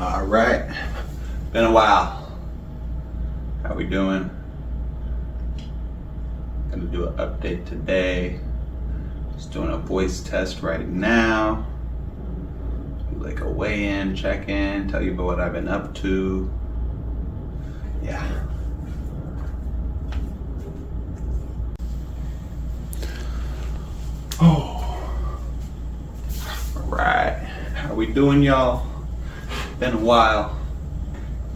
All right, been a while. How we doing? Gonna do an update today. Just doing a voice test right now. Do like a weigh-in, check-in, tell you about what I've been up to. Yeah. Oh. All right. How we doing, y'all? Been a while.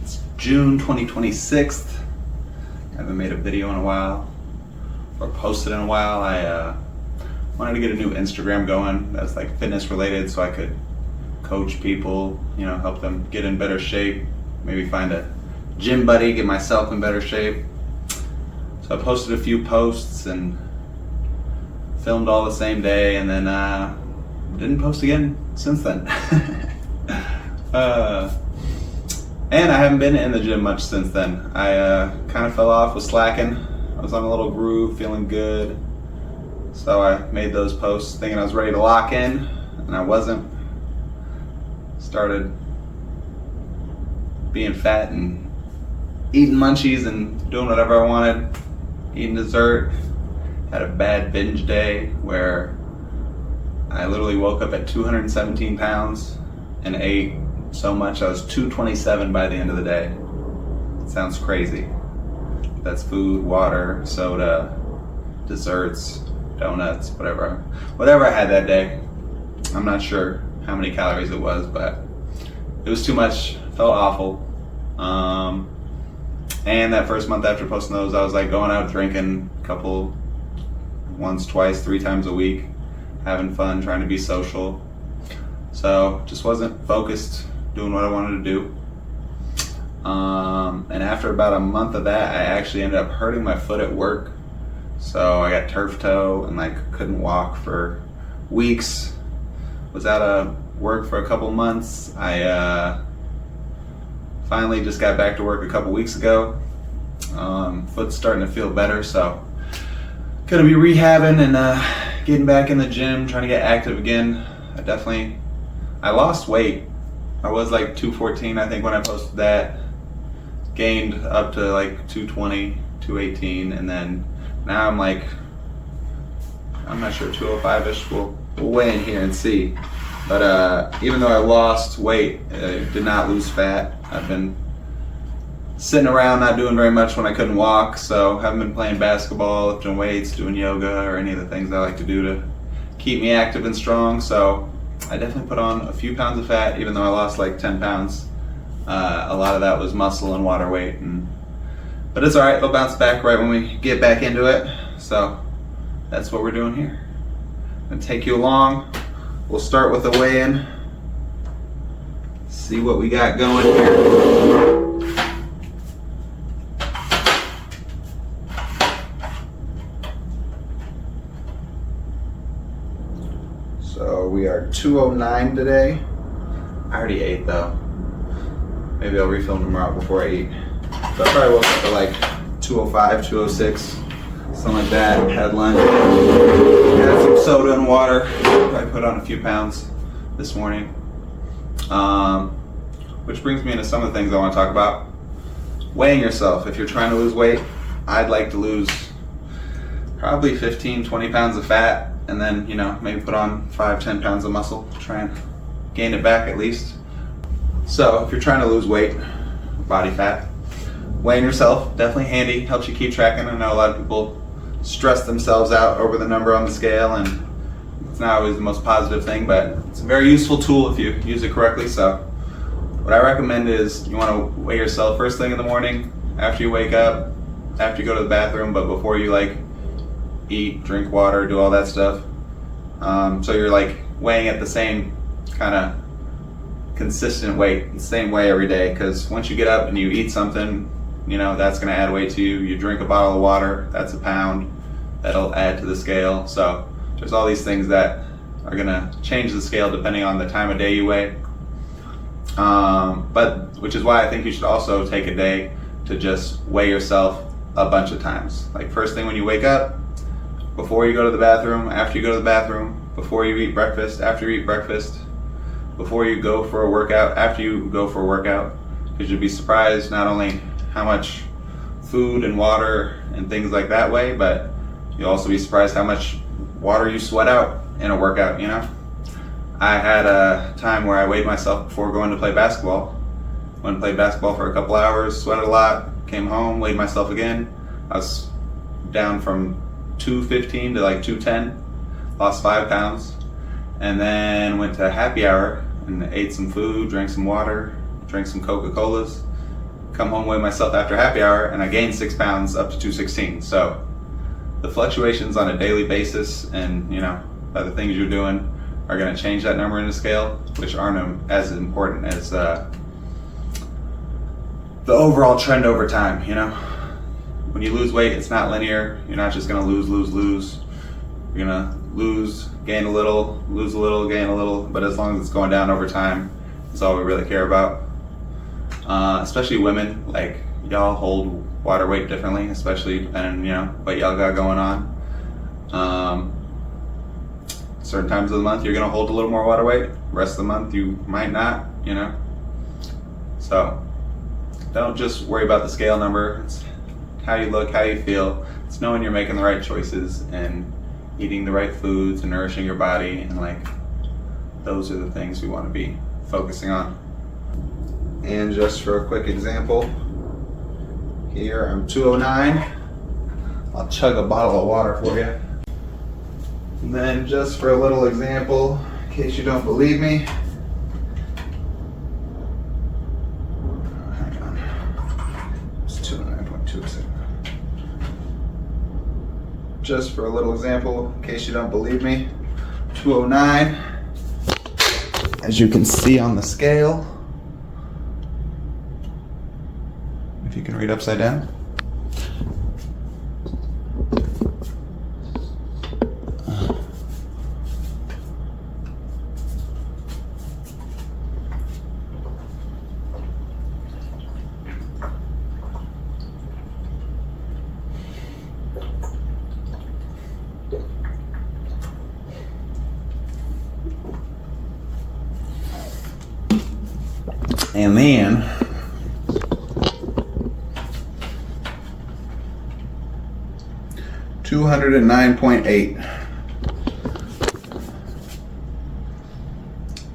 It's June 2026. Haven't made a video in a while or posted in a while. I wanted to get a new Instagram going that's like fitness related so I could coach people, help them get in better shape, maybe find a gym buddy, get myself in better shape. So I posted a few posts and filmed all the same day, and then didn't post again since then. And I haven't been in the gym much since then. I kind of fell off, was slacking. I was on a little groove, feeling good. So I made those posts thinking I was ready to lock in, and I wasn't. Started being fat and eating munchies and doing whatever I wanted, eating dessert. Had a bad binge day where I literally woke up at 217 pounds and ate so much I was 227 by the end of the day. It sounds crazy. That's food, water, soda, desserts, donuts, whatever I had that day. I'm not sure how many calories it was, but it was too much. Felt awful. And that first month after posting those, I was like going out drinking once, twice, 3 times a week, having fun, trying to be social. So just wasn't focused doing what I wanted to do. And after about a month of that, I actually ended up hurting my foot at work. So I got turf toe and couldn't walk for weeks. Was out of work for a couple months. I finally just got back to work a couple weeks ago. Foot's starting to feel better, so gonna be rehabbing and getting back in the gym, trying to get active again. I lost weight. I was like 214, I think, when I posted that. Gained up to like 220, 218, and then now I'm not sure, 205-ish. We'll weigh in here and see. But even though I lost weight, I did not lose fat. I've been sitting around not doing very much when I couldn't walk, so haven't been playing basketball, lifting weights, doing yoga, or any of the things I like to do to keep me active and strong. So I definitely put on a few pounds of fat, even though I lost like 10 pounds. A lot of that was muscle and water weight, but it's alright, it'll bounce back right when we get back into it. So that's what we're doing here. I'm gonna take you along. We'll start with a weigh-in, see what we got going here. So we are 209 today. I already ate though. Maybe I'll refilm tomorrow before I eat. So I probably woke up at like 205, 206, something like that. Had lunch, had some soda and water. Probably put on a few pounds this morning. Which brings me into some of the things I want to talk about. Weighing yourself. If you're trying to lose weight, I'd like to lose probably 15, 20 pounds of fat, and then, maybe put on 5, 10 pounds of muscle. Try and gain it back at least. So if you're trying to lose weight, body fat, weighing yourself, definitely handy, helps you keep tracking. I know a lot of people stress themselves out over the number on the scale, and it's not always the most positive thing, but it's a very useful tool if you use it correctly. So what I recommend is you want to weigh yourself first thing in the morning, after you wake up, after you go to the bathroom, but before you eat, drink water, do all that stuff. So you're weighing at the same kind of consistent weight, the same way every day, because once you get up and you eat something, that's going to add weight to you. You drink a bottle of water, that's a pound, that'll add to the scale. So there's all these things that are going to change the scale depending on the time of day you weigh. But which is why I think you should also take a day to just weigh yourself a bunch of times. Like first thing when you wake up, before you go to the bathroom, after you go to the bathroom, before you eat breakfast, after you eat breakfast, before you go for a workout, after you go for a workout, because you'll be surprised not only how much food and water and things like that way, but you'll also be surprised how much water you sweat out in a workout, you know? I had a time where I weighed myself before going to play basketball. Went and played basketball for a couple hours, sweated a lot, came home, weighed myself again. I was down from 215 to like 210, lost 5 pounds, and then went to happy hour and ate some food, drank some water, drank some Coca-Colas, come home, weighed myself after happy hour, and I gained 6 pounds up to 216. So the fluctuations on a daily basis and, you know, the things you're doing are going to change that number in the scale, which aren't as important as the overall trend over time, you know? When you lose weight, it's not linear. You're not just going to lose. You're going to lose, gain a little, lose a little, gain a little, but as long as it's going down over time, that's all we really care about. Especially women, like, y'all hold water weight differently, especially depending, you know, what y'all got going on. Certain times of the month, you're gonna hold a little more water weight. Rest of the month, you might not, you know? So, don't just worry about the scale number. It's how you look, how you feel. It's knowing you're making the right choices and eating the right foods and nourishing your body, and like, those are the things we wanna be focusing on. And just for a quick example, here I'm 209. I'll chug a bottle of water for you. And then just for a little example, in case you don't believe me, hang on, it's 209.26. Just for a little example, in case you don't believe me, 209, as you can see on the scale, if you can read upside down. And then $209.8.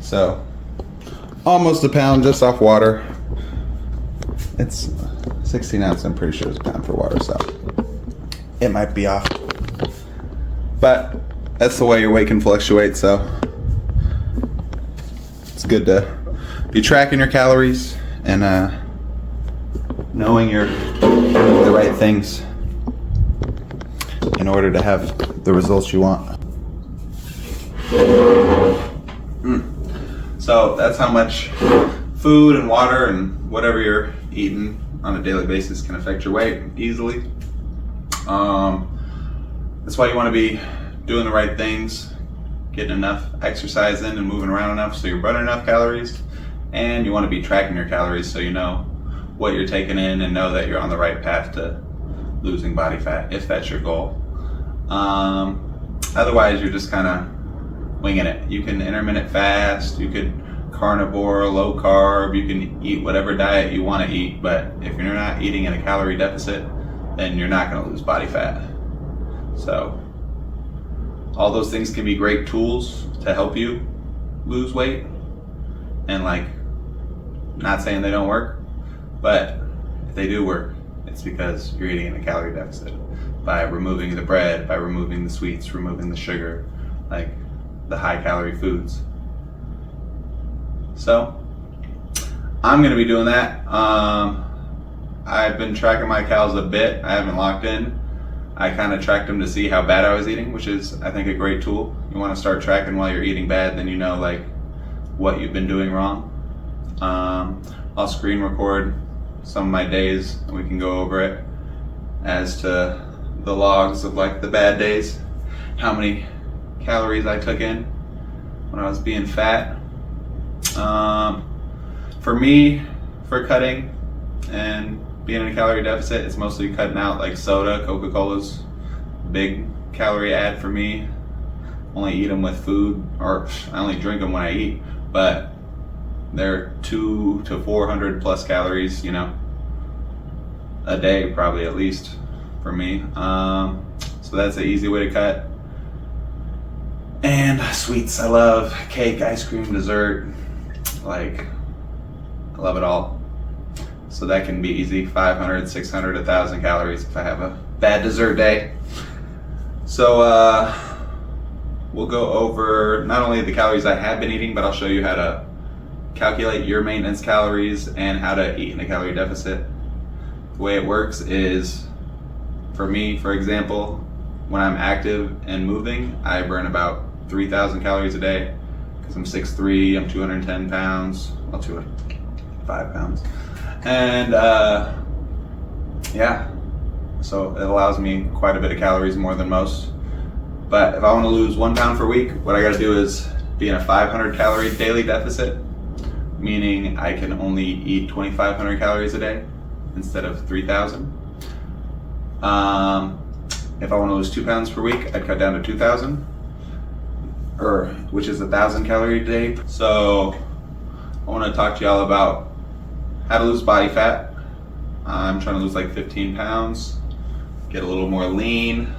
So almost a pound just off water. It's 16 ounces, I'm pretty sure it's a pound for water, so it might be off. But that's the way your weight can fluctuate, so it's good to be tracking your calories and knowing you're doing the right things in order to have the results you want. So that's how much food and water and whatever you're eating on a daily basis can affect your weight easily. That's why you want to be doing the right things, getting enough exercise in and moving around enough so you're burning enough calories, and you want to be tracking your calories so you know what you're taking in and know that you're on the right path to losing body fat if that's your goal. Otherwise, you're just kind of winging it. You can intermittent fast, you could carnivore, low carb, you can eat whatever diet you want to eat, but if you're not eating in a calorie deficit, then you're not going to lose body fat. So all those things can be great tools to help you lose weight, and like, not saying they don't work, but if they do work, it's because you're eating in a calorie deficit by removing the bread, by removing the sweets, removing the sugar, like the high calorie foods. So I'm gonna be doing that. I've been tracking my calories a bit. I haven't locked in. I kind of tracked them to see how bad I was eating, which is, I think, a great tool. You want to start tracking while you're eating bad, then you know like what you've been doing wrong. I'll screen record some of my days and we can go over it as to the logs of like the bad days, how many calories I took in when I was being fat. For me, for cutting and being in a calorie deficit, it's mostly cutting out like soda. Coca-Cola's big calorie add for me. Only eat them with food, or I only drink them when I eat, but They're 200 to 400 plus calories, you know, a day, probably at least for me. So that's an easy way to cut. And sweets, I love cake, ice cream, dessert, like, I love it all. So that can be easy, 500, 600, 1,000 calories if I have a bad dessert day. So we'll go over not only the calories I have been eating, but I'll show you how to calculate your maintenance calories and how to eat in a calorie deficit. The way it works is, for me, for example, when I'm active and moving, I burn about 3,000 calories a day because I'm 6'3", I'm 210 pounds, well, 205 pounds. And yeah, so it allows me quite a bit of calories, more than most. But if I want to lose 1 pound per week, what I got to do is be in a 500 calorie daily deficit, meaning I can only eat 2,500 calories a day instead of 3,000. If I want to lose 2 pounds per week, I'd cut down to 2,000, which is 1,000 calories a day. So I want to talk to y'all about how to lose body fat. I'm trying to lose like 15 pounds, get a little more lean.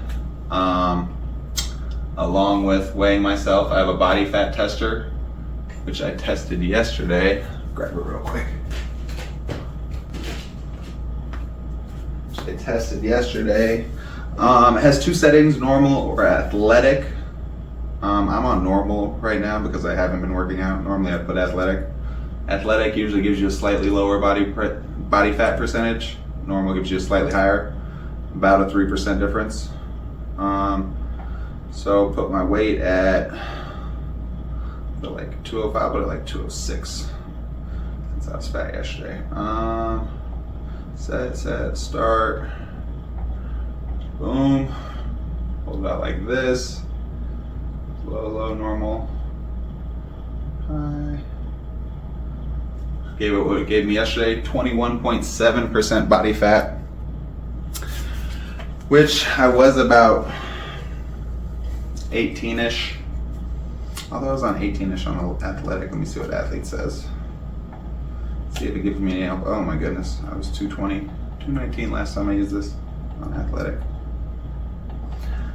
Along with weighing myself, I have a body fat tester, which I tested yesterday. Grab it real quick. Which I tested yesterday. It has 2 settings, normal or athletic. I'm on normal right now because I haven't been working out. Normally I'd put athletic. Athletic usually gives you a slightly lower body fat percentage. Normal gives you a slightly higher, about a 3% difference. So put my weight at like 205, but at like 206 since I was fat yesterday. Set, start, boom, hold it out like this, low, normal, high. Gave it what it gave me yesterday, 21.7% body fat, which I was about 18-ish. Although I was on 18-ish on athletic. Let me see what athlete says. See if it gives me any help. Oh my goodness, I was 220, 219 last time I used this on athletic.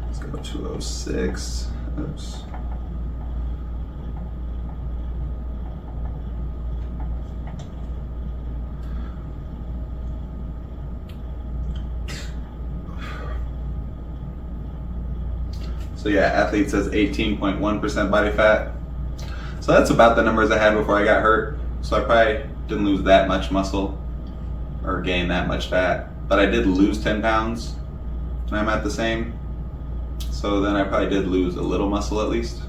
Let's go 206. Oops. So yeah, athlete says 18.1% body fat. So that's about the numbers I had before I got hurt. So I probably didn't lose that much muscle or gain that much fat, but I did lose 10 pounds and I'm at the same. So then I probably did lose a little muscle at least,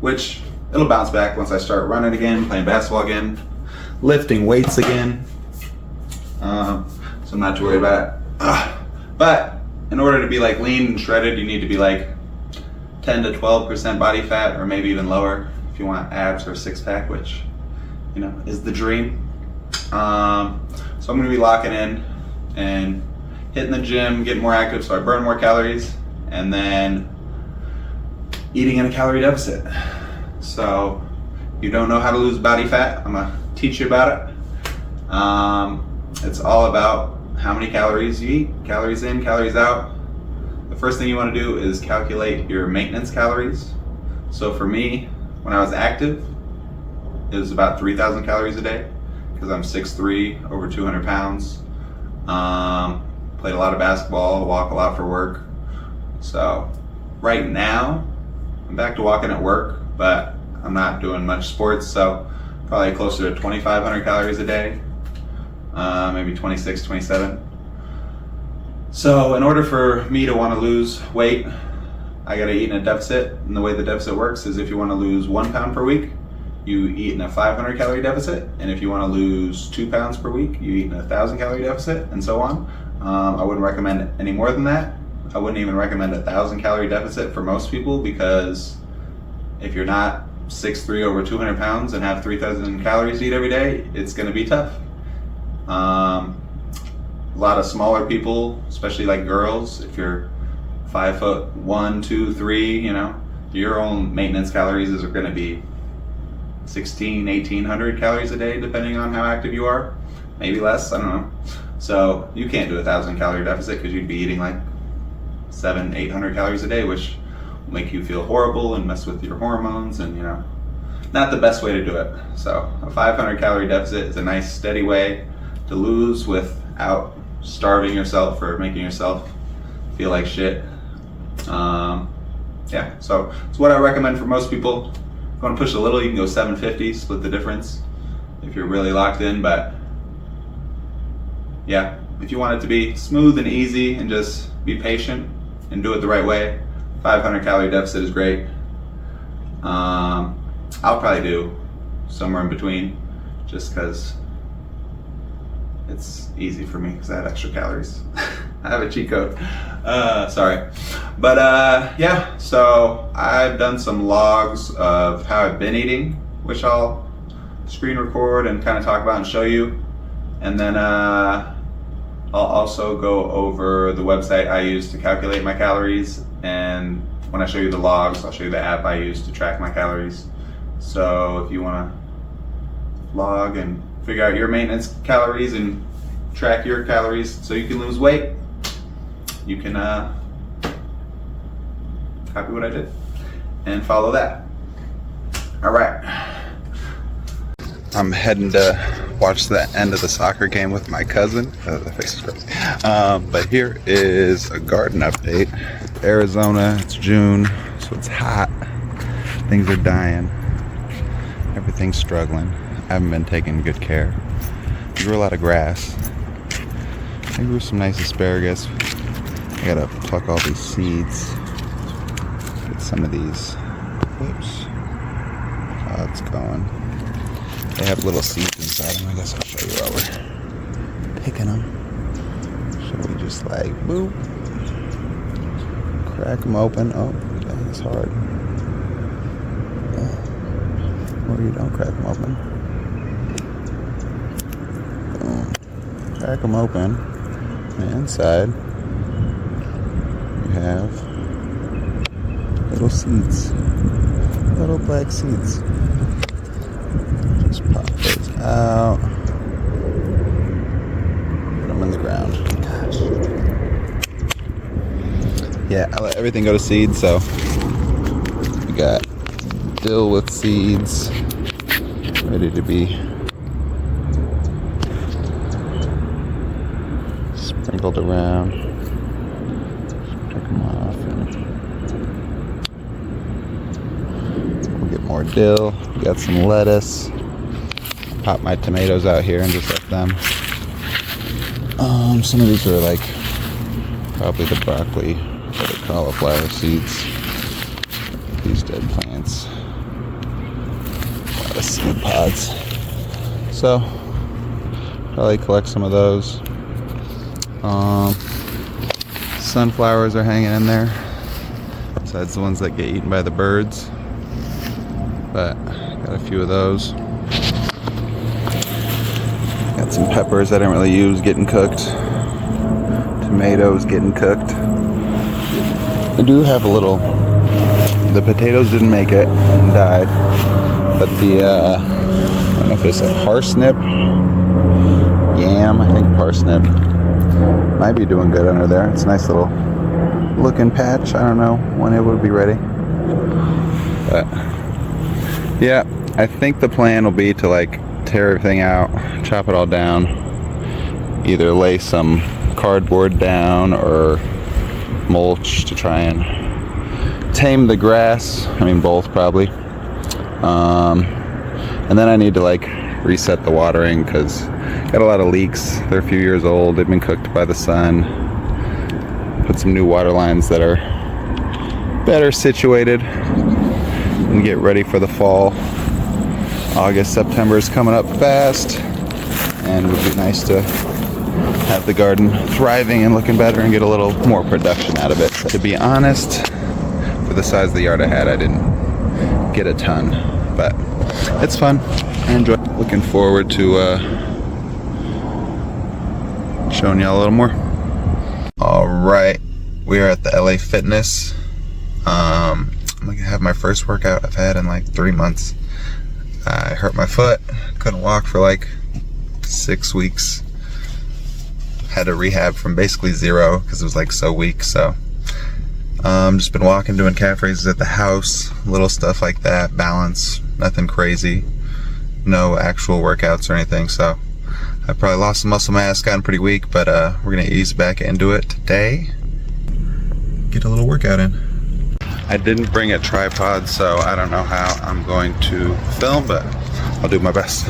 which it'll bounce back once I start running again, playing basketball again, lifting weights again. So I'm not too worried about it. But in order to be like lean and shredded, you need to be like 10 to 12% body fat, or maybe even lower if you want abs or 6-pack, which, you know, is the dream. So I'm gonna be locking in and hitting the gym, getting more active so I burn more calories, and then eating in a calorie deficit. So if you don't know how to lose body fat, I'm gonna teach you about it. It's all about how many calories you eat, calories in, calories out. The first thing you want to do is calculate your maintenance calories. So for me, when I was active, it was about 3,000 calories a day because I'm 6'3", over 200 pounds. Played a lot of basketball, walk a lot for work. So right now, I'm back to walking at work, but I'm not doing much sports, so probably closer to 2,500 calories a day. Maybe 26, 27. So in order for me to want to lose weight, I gotta eat in a deficit. And the way the deficit works is if you want to lose 1 pound per week, you eat in a 500 calorie deficit. And if you want to lose 2 pounds per week, you eat in a 1,000 calorie deficit, and so on. I wouldn't recommend any more than that. I wouldn't even recommend a 1,000 calorie deficit for most people, because if you're not 6'3", over 200 pounds and have 3,000 calories to eat every day, it's gonna be tough. A lot of smaller people, especially like girls, if you're 5'1", 2, 3, you know, your own maintenance calories are going to be 1,800 calories a day, depending on how active you are. Maybe less, I don't know. So you can't do a 1,000 calorie deficit because you'd be eating like 700-800 calories a day, which will make you feel horrible and mess with your hormones, and you know, not the best way to do it. So a 500 calorie deficit is a nice steady way to lose without starving yourself or making yourself feel like shit. Yeah, so it's what I recommend for most people. If you want to push a little, you can go 750, split the difference if you're really locked in. But yeah, if you want it to be smooth and easy and just be patient and do it the right way, 500 calorie deficit is great. I'll probably do somewhere in between just because it's easy for me because I have extra calories. I have a cheat code. Sorry. But yeah, so I've done some logs of how I've been eating, which I'll screen record and kind of talk about and show you. And then I'll also go over the website I use to calculate my calories. And when I show you the logs, I'll show you the app I use to track my calories. So if you want to log and figure out your maintenance calories and track your calories so you can lose weight, you can copy what I did and follow that. All right. I'm heading to watch the end of the soccer game with my cousin. The face is great. But here is a garden update. Arizona, it's June, so it's hot. Things are dying. Everything's struggling. I haven't been taking good care. I grew a lot of grass. I grew some nice asparagus. I gotta pluck all these seeds. Get some of these. Whoops. Oh, it's going. They have little seeds inside them. I guess I'll show you while we're picking them. So we just like, boop. Crack them open. Oh, dang, it's hard. Or you don't crack them open. Boom. Crack them open. And inside, you have little seeds. Little black seeds. Just pop those out. Put them in the ground. Gosh. Yeah, I let everything go to seed, so we got dill with seeds ready to be sprinkled around. Pick them off and we'll get more dill. We got some lettuce. Pop my tomatoes out here and just let them. Some of these are like probably the broccoli or the cauliflower seeds. These dead plants. A lot of seed pods. So probably collect some of those. Sunflowers are hanging in there, besides the ones that get eaten by the birds. But got a few of those. Got some peppers I didn't really use getting cooked. Tomatoes getting cooked. I do have a little. The potatoes didn't make it and died, but the I don't know if it's a parsnip, yam. I think parsnip might be doing good under there. It's a nice little looking patch. I don't know when it would be ready, but yeah, I think the plan will be to like tear everything out, chop it all down, either lay some cardboard down or mulch to try and tame the grass. I mean, both probably. And then I need to like reset the watering because got a lot of leaks. They're a few years old. They've been cooked by the sun. Put some new water lines that are better situated and get ready for the fall. August, September is coming up fast, and it would be nice to have the garden thriving and looking better and get a little more production out of it. To be honest, for the size of the yard I had, I didn't get a ton, but it's fun. I enjoy. Looking forward to showing y'all a little more. All right, we are at the LA Fitness. I'm gonna have my first workout I've had in like 3 months. I hurt my foot, couldn't walk for like 6 weeks. Had to rehab from basically zero because it was like so weak. So just been walking, doing calf raises at the house, little stuff like that, balance, nothing crazy, no actual workouts or anything. So I probably lost some muscle mass, gotten pretty weak, but we're gonna ease back into it today. Get a little workout in. I didn't bring a tripod, so I don't know how I'm going to film, but I'll do my best.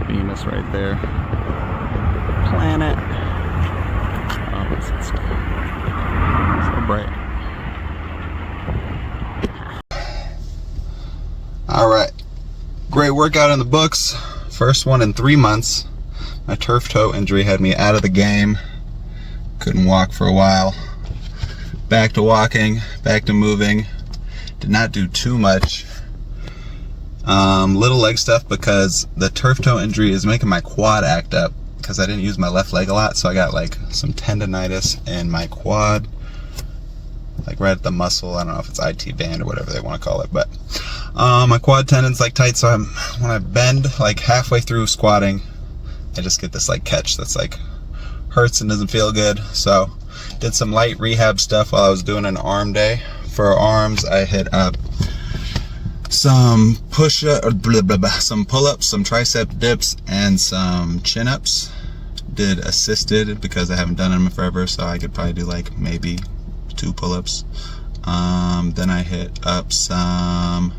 Venus right there. Planet. Oh, it's so bright. Alright. Great workout in the books. First one in 3 months. My turf toe injury had me out of the game. Couldn't walk for a while. Back to walking, back to moving. Did not do too much. Little leg stuff because the turf toe injury is making my quad act up because I didn't use my left leg a lot, so I got like some tendonitis in my quad, like right at the muscle. I don't know if it's IT band or whatever they want to call it, but my quad tendon's like tight, so when I bend like halfway through squatting, I just get this like catch that's like hurts and doesn't feel good. So did some light rehab stuff while I was doing an arm day. For arms, I hit up some some pull-ups, some tricep dips, and some chin-ups. Did assisted because I haven't done them in forever, so I could probably do like maybe 2 pull-ups. Then I hit up some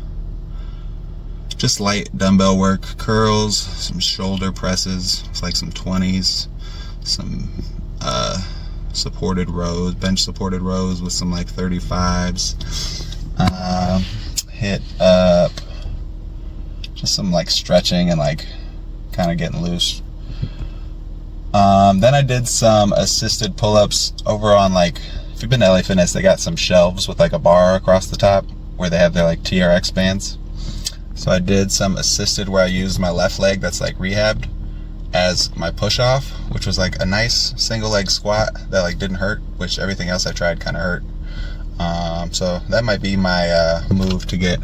just light dumbbell work, curls, some shoulder presses, it's like some 20s, some supported rows, bench supported rows with some like 35s. Hit up just some like stretching and like kind of getting loose. Then I did some assisted pull-ups over on, like, if you've been to LA Fitness, they got some shelves with like a bar across the top where they have their like TRX bands. So I did some assisted where I used my left leg that's like rehabbed as my push-off, which was like a nice single leg squat that like didn't hurt, which everything else I tried kind of hurt. So that might be my move to get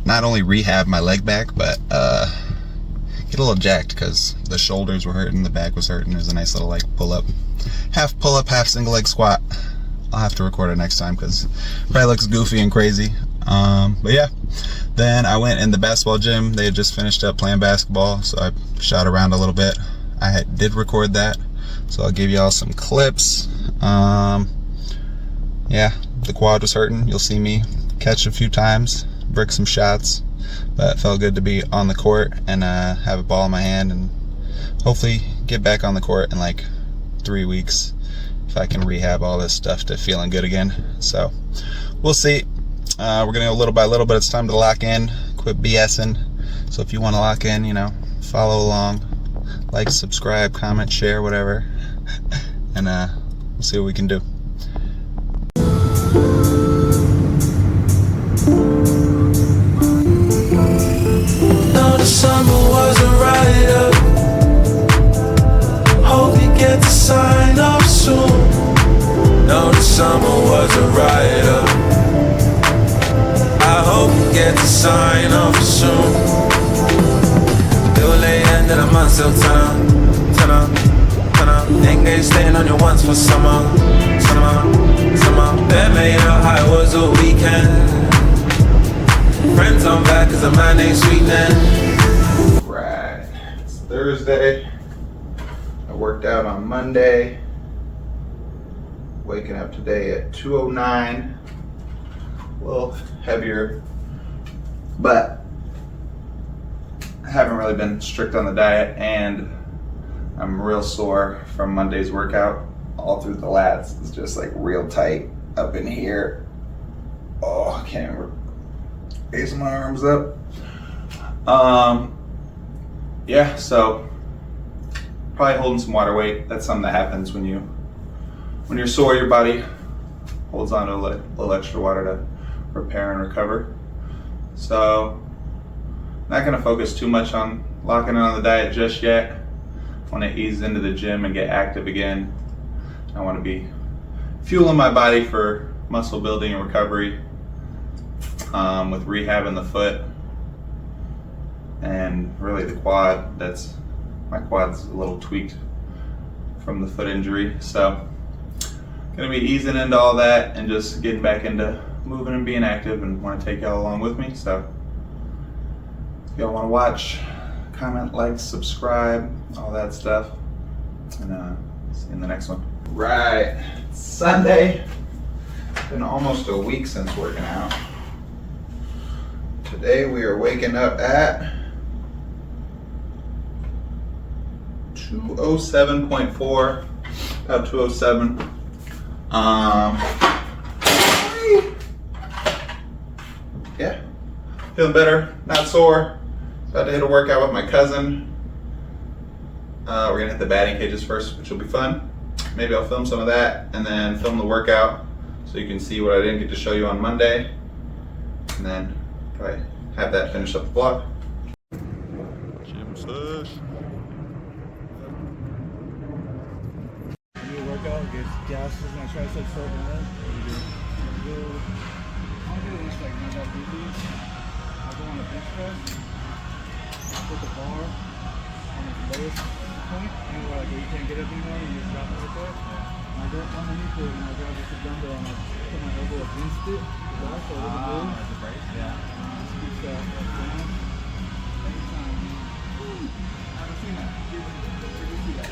not only rehab my leg back, but get a little jacked because the shoulders were hurting, the back was hurting. It was a nice little like pull-up, half single leg squat I'll have to record it next time because it probably looks goofy and crazy. But yeah, then I went in the basketball gym. They had just finished up playing basketball, so I shot around a little bit. Did record that, so I'll give y'all some clips. Yeah, the quad was hurting. You'll see me catch a few times, brick some shots, but it felt good to be on the court and have a ball in my hand, and hopefully get back on the court in like 3 weeks if I can rehab all this stuff to feeling good again. So we'll see. We're gonna go little by little, but it's time to lock in, quit BSing. So if you want to lock in, you know, follow along, like, subscribe, comment, share, whatever, and we'll see what we can do. Know the summer was a ride-up. Hope you get to sign up soon. Know the summer was a ride-up. I hope you get to sign up soon. Till the end of the month, still turn up. Engaged, staying on your ones for summer. That made up how it was a weekend. Friends on back cause a man ain't sweet then. Right, it's Thursday. I worked out on Monday. Waking up today at 2:09. A little heavier, but I haven't really been strict on the diet, and I'm real sore from Monday's workout. All through the lats, it's just like real tight up in here. Oh, I can't even raise my arms up. Yeah, so probably holding some water weight. That's something that happens when you're sore. Your body holds on to a little extra water to repair and recover. So not gonna focus too much on locking in on the diet just yet. I want to ease into the gym and get active again. I want to be fueling my body for muscle building and recovery, with rehabbing the foot and really the quad. My quad's a little tweaked from the foot injury, so gonna be easing into all that and just getting back into moving and being active, and want to take y'all along with me. So if y'all want to watch, comment, like, subscribe, all that stuff, and see you in the next one. Right, it's Sunday. It's been almost a week since working out. Today we are waking up at 207.4, about 207. Yeah, feeling better, not sore. About to hit a workout with my cousin. We're gonna hit the batting cages first, which will be fun. Maybe I'll film some of that and then film the workout so you can see what I didn't get to show you on Monday, and then probably have that finish up the vlog. Gym sesh. New workout gets gases and triceps so bad. I'll do this like not that deeply. I'll go on the bench press. Put the bar on the lowest point, and where like you can't get up anymore, and you just drop it right there. And I go underneath it, and I grab just a dumbbell, and I put my elbow against it. So it doesn't move. As a brace, yeah. Just keep that down. Anytime. I haven't seen that. Did you see that?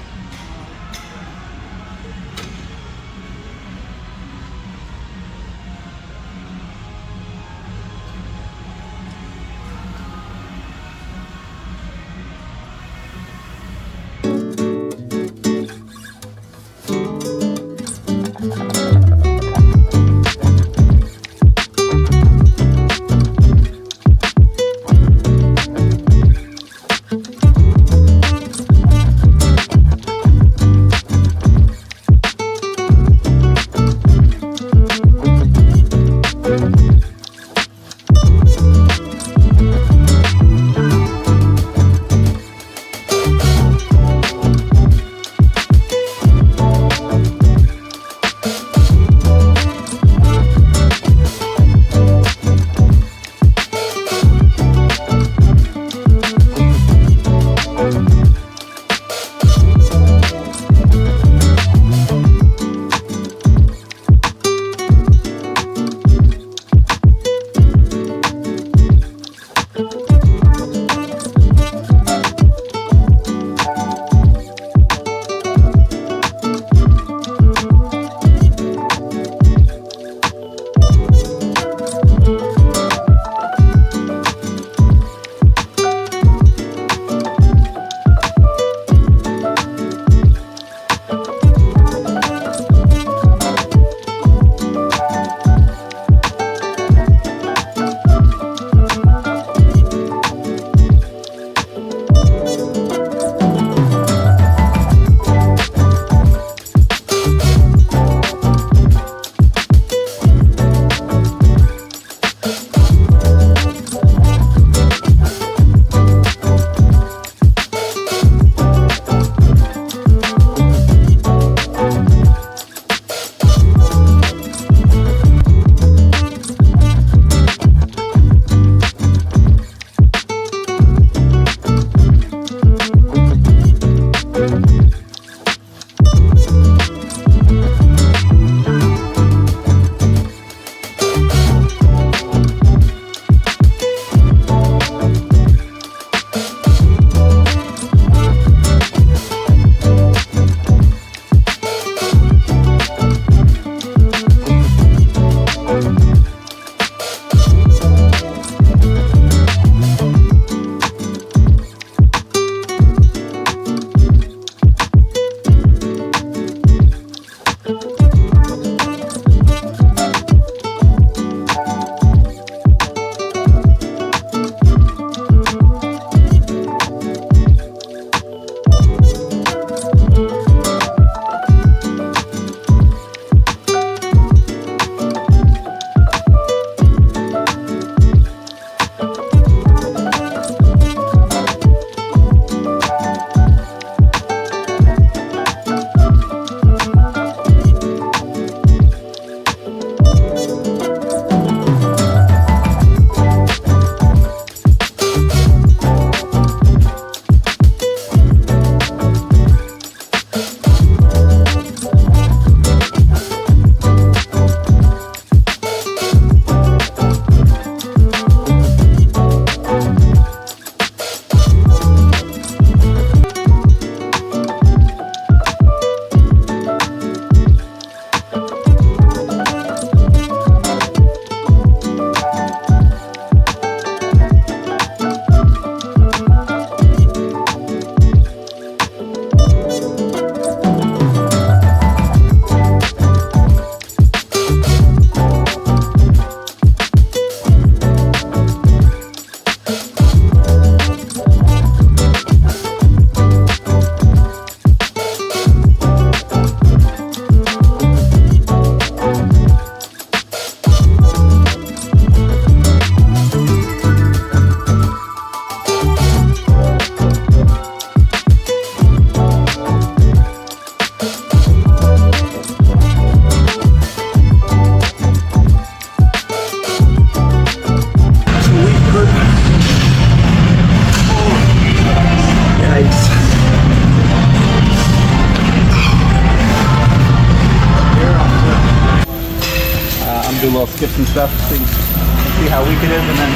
some stuff so you can see how weak it is, and then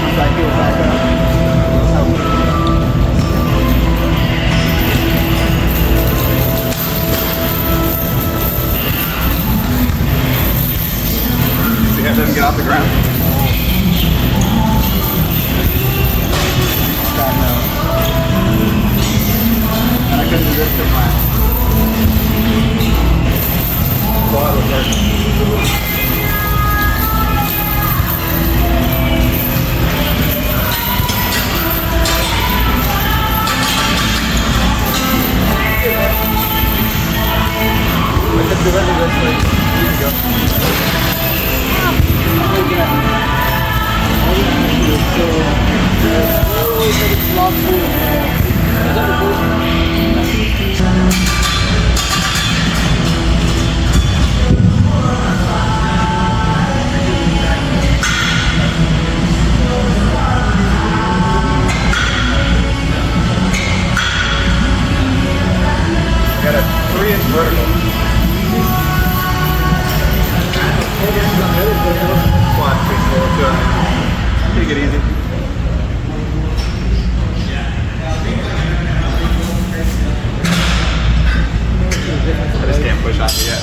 once I heal back up, that's how weak it is. See how it doesn't get off the ground? God knows. I couldn't do this to mine. Well, it would work. Got a 3-inch vertical. Squat pretty slow, so take it easy. I just can't push on you yet.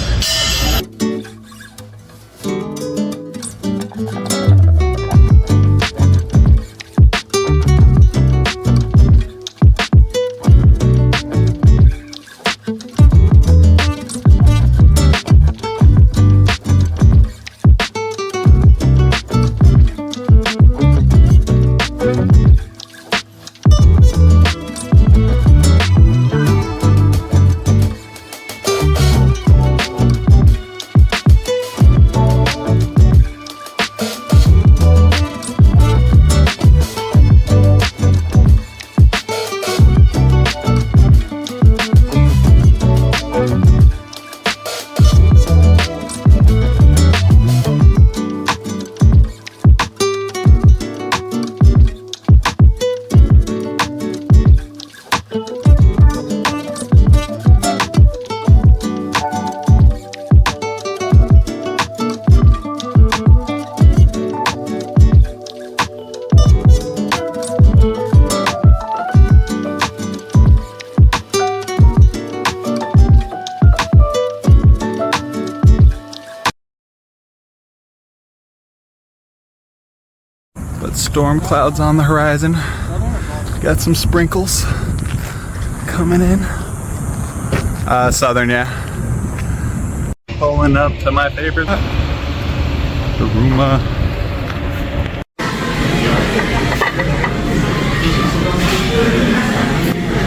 But storm clouds on the horizon. Got some sprinkles coming in. Southern, yeah. Pulling up to my favorite, the Ruma.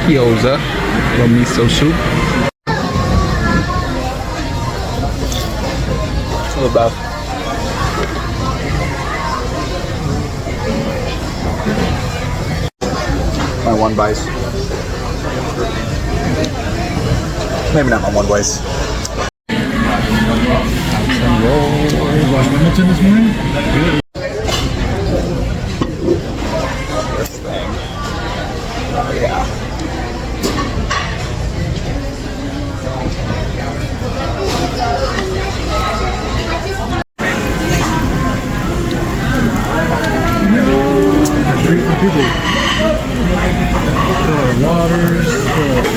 Gyoza, little miso soup. It's a little about. My one vice. Maybe not my one vice. Hamilton this morning? This thing. Oh yeah. Treat for people. Waters,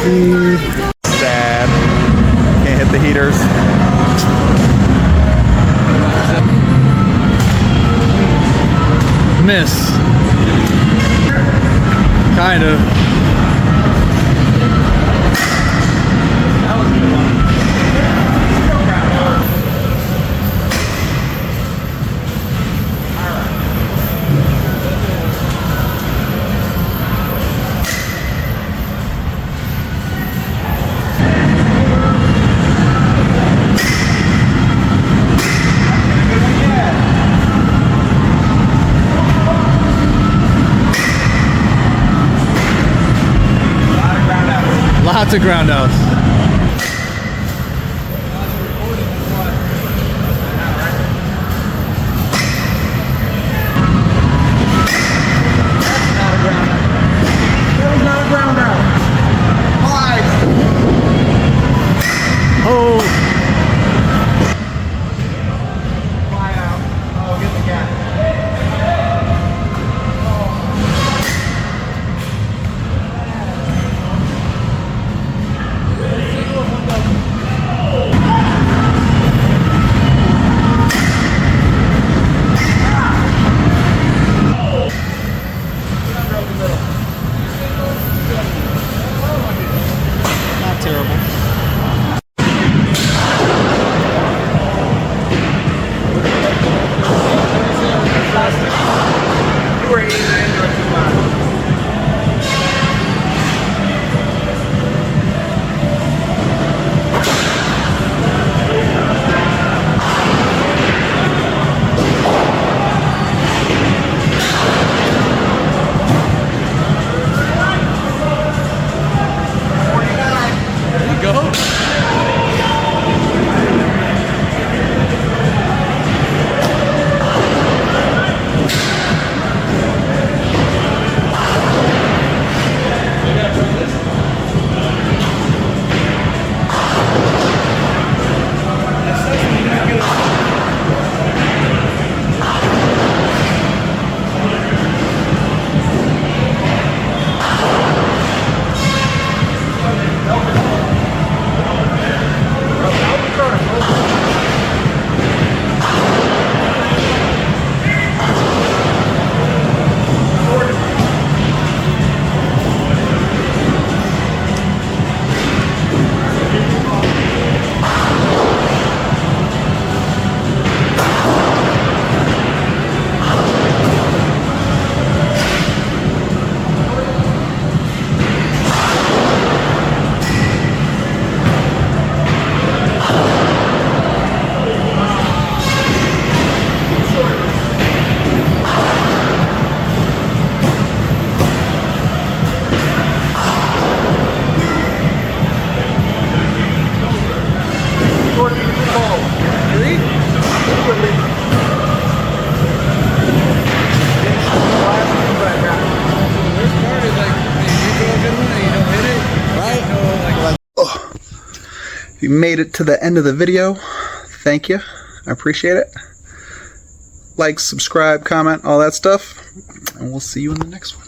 food. Sad. Can't hit the heaters. Miss. Kind of. Lots of ground outs. Oh. you made it to the end of the video, thank you. I appreciate it. Like, subscribe, comment, all that stuff. And we'll see you in the next one.